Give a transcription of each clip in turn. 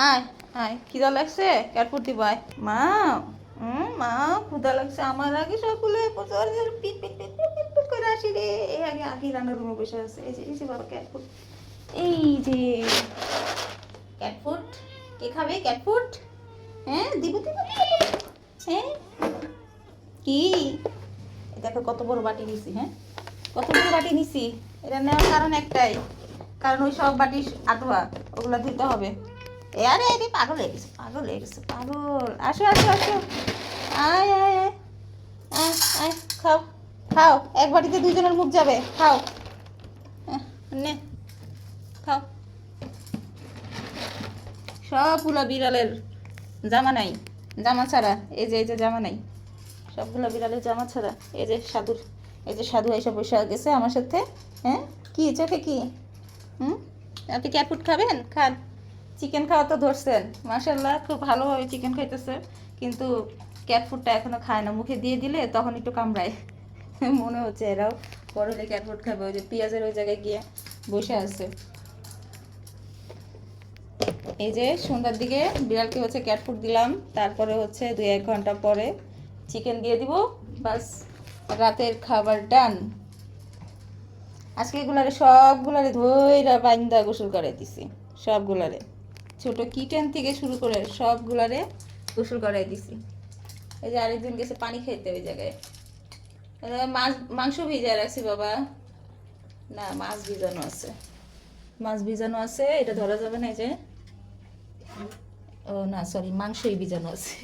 আয় আয়, খিদা লাগছে, ক্যাটফুট দিব আয়। মা, মা, ক্ষুদা লাগছে। আমার আগে সবগুলো পিট পিট পিট পিট পিট পিট করে আসি রে। এই আগে আগে রান্নার রুমে বসে আছে। এই যে বাবা ক্যাটফুট, এই যে ক্যাটফুট। কে খাবে ক্যাটফুট? হ্যাঁ, দিব দিব দিব, দিব। হ্যাঁ, কি দেখো কত বড় বাটি নিছি। হ্যাঁ, কত বড় বাটি নিছি। এটা নেওয়ার কারণ একটাই, কারণ ওই সব বাটি আধোয়া, ওগুলো ধুতে হবে। এ আরে আরে, পাগল হয়ে গেছে, পাগল হয়ে গেছে, পাগল। আসো আসো আসো, আয় আয় আয় আয় আয়, খাও খাও। এক বাটিতে দুজনের মুখ যাবে, খাও। নে, খাও। সবগুলো বিড়ালের জামা নাই, জামা ছাড়া। এই যে জামা নাই, সবগুলো বিড়ালের জামা ছাড়া। এই যে সাধুর, এই যে সাধু এসে বসে গেছে আমার সাথে। হ্যাঁ, কি চোখে কি? হুম, আপনি ক্যাটফুড খাবেন? খান। চিকেন খাওয়া তো ধরছেন, মাশাল্লাহ খুব ভালোভাবে চিকেন খাইতেছে, কিন্তু ক্যাটফুডটা এখনো খায় না। মুখে দিয়ে দিলে তখন একটু কামড়ায়। মনে হচ্ছে এরাও বড় হলে ক্যাটফুড খাবে। ওই যে পেঁয়াজের ওই জায়গায় গিয়ে বসে আছে। এই যে সন্ধ্যার দিকে বিড়ালকে হচ্ছে ক্যাটফুড দিলাম, তারপরে হচ্ছে 2-1 ঘন্টা পরে চিকেন দিয়ে দিব। বাস, রাতের খাবার ডান। আজকে এগুলারে সবগুলারে ধইরা বাইন্দা গোসল করাই দিছি, সবগুলারে, ছোট কিটেন থেকে শুরু করে সবগুলারে গোসল করাই দিছি। এই যে আরেকজন গেছে পানি খাইতে ওই জায়গায়। মাছ মাংস ভিজায় রাখছি বাবা। না, মাছ ভিজানো আছে, মাছ ভিজানো আছে, এটা ধরা যাবে না। এই যে, ও না সরি, মাংসই ভিজানো আছে।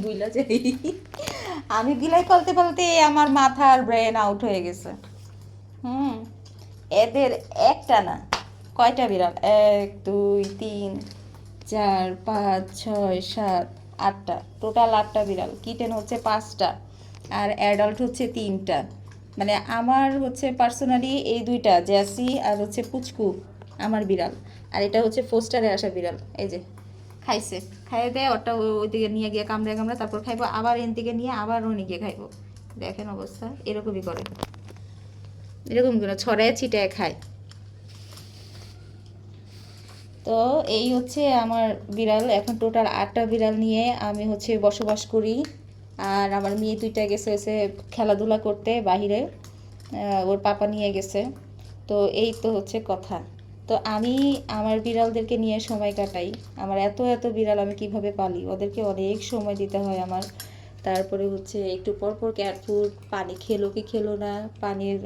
বুইলা যাই, আমি বিলাই পালতে পালতে আমার মাথার ব্রেন আউট হয়ে গেছে। হুম, এদের একটা না, কয়টা বিড়াল? 1 2 3 4 5 6 7 8টা, টোটাল 8টা বিড়াল। কিটেন হচ্ছে 5টা, আর অ্যাডাল্ট হচ্ছে 3টা। মানে আমার হচ্ছে পার্সোনালি এই দুইটা, জ্যাসি আর হচ্ছে পুচকু আমার বিড়াল, আর এটা হচ্ছে ফোস্টারে আসা বিড়াল। এই যে খাইছে, খাইয়ে দেয় ওটা, ওইদিকে নিয়ে গিয়ে কামড়ে কামড়ে তারপর খাইবো, আবার এন দিকে নিয়ে আবার ওই গিয়ে খাইবো। দেখেন অবস্থা, এরকমই করে, এরকম করে ছড়ায় ছিটায় খায়। তো এই হচ্ছে আমার বিড়াল। এখন টোটাল 8টা বিড়াল নিয়ে আমি হচ্ছে বসবাস করি। আর আমার মেয়ে দুইটা গেছে হচ্ছে খেলাধুলা করতে বাহিরে, ওর পাপা নিয়ে গেছে। তো এই তো হচ্ছে কথা। তো আমি আমার বিড়ালদেরকে নিয়ে সময় কাটাই। আমার এত এত বিড়াল আমি কিভাবে পালি, ওদেরকে অনেক সময় দিতে হয় আমার। তারপরে হচ্ছে একটু পর পর ক্যাট ফুড, পানি খেলো কি খেলো না, পানির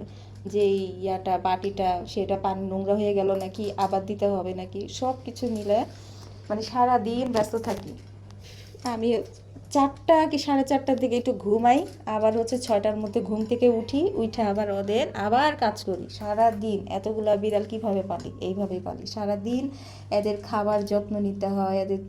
যে ইয়াটা বাটিটা সেটা পানি নোংরা হয়ে গেল নাকি, আবার দিতে হবে নাকি, সব কিছু মিলে মানে সারা দিন ব্যস্ত থাকি আমি। 4টা কি 4:30টার দিকে একটু ঘুমাই, আবার হচ্ছে 6টার মধ্যে ঘুম থেকে উঠি, উঠে আবার ওদের আবার কাজ করি। সারা দিন এতগুলা বিড়াল কিভাবে পালি, এইভাবেই পালি সারা দিন। এদের খাবার যত্ন নিতে হয়, এদের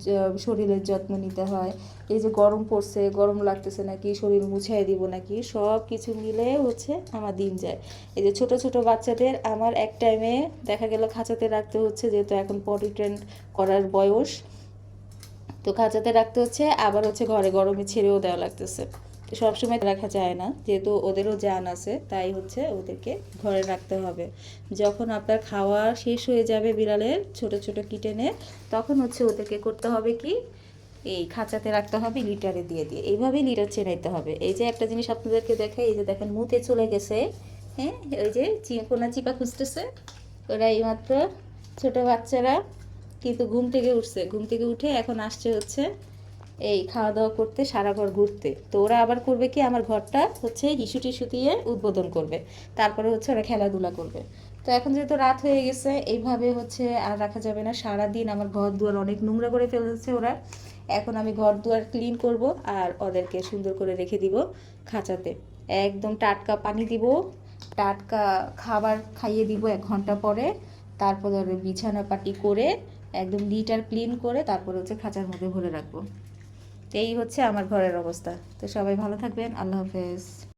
শরীরের যত্ন নিতে হয়। এই যে গরম পড়ছে, গরম লাগতেছে নাকি, শরীর মুছাই দিব নাকি, সব কিছু মিলে হচ্ছে আমার দিন যায়। এই যে ছোট ছোট বাচ্চাদের আমার এক টাইমে দেখা গেল খাঁচাতে রাখতে হচ্ছে, যেহেতু এখন পটি ট্রেন করার বয়স, তো খাঁচাতে রাখতে হচ্ছে, আবার হচ্ছে ঘরে গরমে ছেড়েও দেওয়া লাগতেছে। তো সবসময় রাখা যায় না, যেহেতু ওদেরও জান আছে, তাই হচ্ছে ওদেরকে ঘরে রাখতে হবে। যখন আপনার খাওয়া শেষ হয়ে যাবে বিড়ালের, ছোট ছোট কিটেনের, তখন হচ্ছে ওদেরকে করতে হবে কি, এই খাঁচাতে রাখতে হবে, লিটারে দিয়ে দিয়ে এইভাবেই লিটার চেনাইতে হবে। এই যে একটা জিনিস আপনাদেরকে দেখে, এই যে দেখেন মুতে চলে গেছে। হ্যাঁ, ওই যে কোনা চিপা খুঁজতেছে, ওরা এইমাত্র ছোট বাচ্চারা, কিন্তু ঘুম থেকে উঠছে, ঘুম থেকে উঠে এখন আসছে হচ্ছে এই খাওয়া দাওয়া করতে, সারা ঘর ঘুরতে। তো ওরা আবার করবে কি, আমার ঘরটা হচ্ছে হিসু টিসু দিয়ে উদ্বোধন করবে, তারপরে হচ্ছে ওরা খেলাধুলা করবে। তো এখন যেহেতু রাত হয়ে গেছে, এইভাবে হচ্ছে আর রাখা যাবে না। সারাদিন আমার ঘর দুয়ার অনেক নোংরা করে ফেলেছে ওরা। এখন আমি ঘর দুয়ার ক্লিন করব, আর ওদেরকে সুন্দর করে রেখে দিব খাঁচাতে। একদম টাটকা পানি দিব, টাটকা খাবার খাইয়ে দিব 1 ঘন্টা পরে। তারপর ওদের বিছানা পাটি করে একদম লিটার ক্লিন করে তারপর হচ্ছে খাঁচার মধ্যে ভরে রাখবো। এই হচ্ছে আমার ঘরের অবস্থা। তো সবাই ভালো থাকবেন, আল্লাহ হাফেজ।